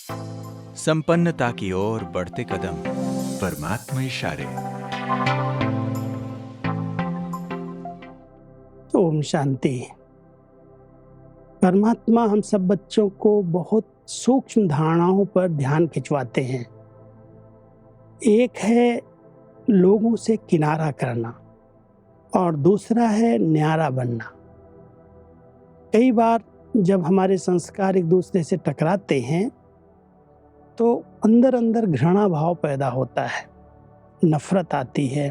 संपन्नता की ओर बढ़ते कदम, परमात्मा इशारे। ओम शांति। परमात्मा हम सब बच्चों को बहुत सूक्ष्म धारणाओं पर ध्यान खिंचवाते हैं। एक है लोगों से किनारा करना और दूसरा है न्यारा बनना। कई बार जब हमारे संस्कार एक दूसरे से टकराते हैं तो अंदर अंदर घृणा भाव पैदा होता है, नफरत आती है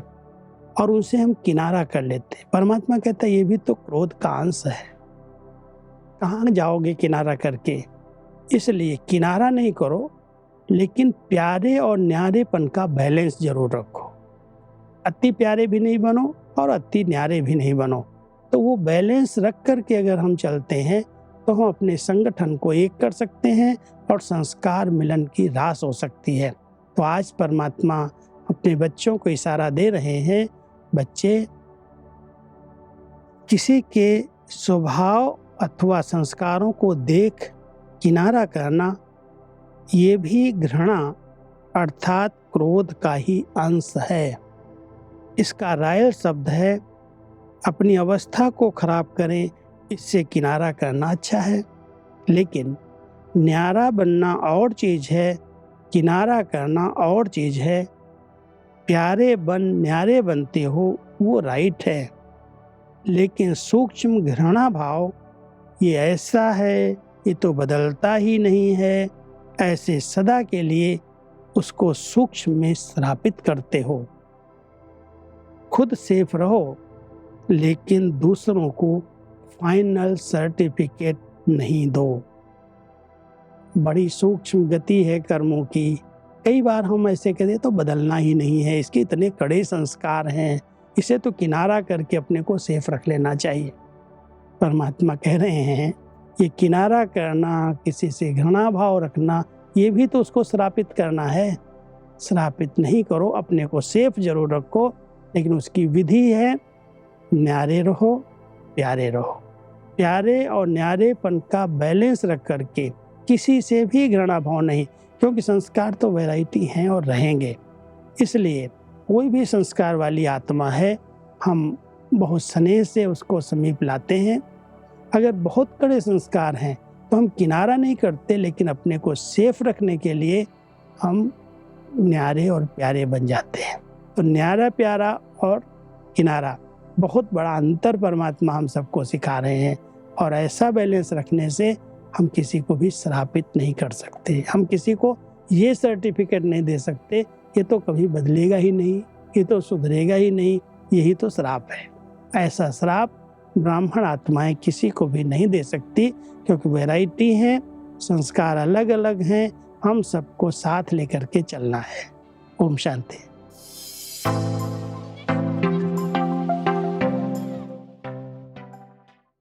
और उनसे हम किनारा कर लेते हैं। परमात्मा कहता है ये भी तो क्रोध का अंश है, कहाँ जाओगे किनारा करके। इसलिए किनारा नहीं करो, लेकिन प्यारे और न्यारेपन का बैलेंस जरूर रखो। अति प्यारे भी नहीं बनो और अति न्यारे भी नहीं बनो। तो वो बैलेंस रख करके अगर हम चलते हैं तो हम अपने संगठन को एक कर सकते हैं और संस्कार मिलन की रास हो सकती है। तो आज परमात्मा अपने बच्चों को इशारा दे रहे हैं, बच्चे किसी के स्वभाव अथवा संस्कारों को देख किनारा करना ये भी घृणा अर्थात क्रोध का ही अंश है। इसका रायल शब्द है, अपनी अवस्था को खराब करें इससे किनारा करना अच्छा है, लेकिन न्यारा बनना और चीज़ है, किनारा करना और चीज़ है। प्यारे बन न्यारे बनते हो वो राइट है, लेकिन सूक्ष्म घृणा भाव ये ऐसा है, ये तो बदलता ही नहीं है, ऐसे सदा के लिए उसको सूक्ष्म में श्रापित करते हो। खुद सेफ रहो, लेकिन दूसरों को फाइनल सर्टिफिकेट नहीं दो। बड़ी सूक्ष्म गति है कर्मों की। कई बार हम ऐसे कहते तो बदलना ही नहीं है, इसके इतने कड़े संस्कार हैं, इसे तो किनारा करके अपने को सेफ रख लेना चाहिए। परमात्मा कह रहे हैं ये किनारा करना, किसी से घृणा भाव रखना, ये भी तो उसको श्रापित करना है। श्रापित नहीं करो, अपने को सेफ जरूर रखो, लेकिन उसकी विधि है न्यारे रहो, प्यारे रहो। प्यारे और न्यारेपन का बैलेंस रख करके किसी से भी घृणा भाव नहीं, क्योंकि संस्कार तो वैरायटी हैं और रहेंगे। इसलिए कोई भी संस्कार वाली आत्मा है, हम बहुत स्नेह से उसको समीप लाते हैं। अगर बहुत कड़े संस्कार हैं तो हम किनारा नहीं करते, लेकिन अपने को सेफ रखने के लिए हम न्यारे और प्यारे बन जाते हैं। तो न्यारा प्यारा और किनारा बहुत बड़ा अंतर परमात्मा हम सबको सिखा रहे हैं, और ऐसा बैलेंस रखने से हम किसी को भी श्रापित नहीं कर सकते। हम किसी को ये सर्टिफिकेट नहीं दे सकते, ये तो कभी बदलेगा ही नहीं, ये तो सुधरेगा ही नहीं, यही तो श्राप है। ऐसा श्राप ब्राह्मण आत्माएं किसी को भी नहीं दे सकती, क्योंकि वैरायटी है, संस्कार अलग अलग हैं, हम सबको साथ लेकर के चलना है। ओम शांति।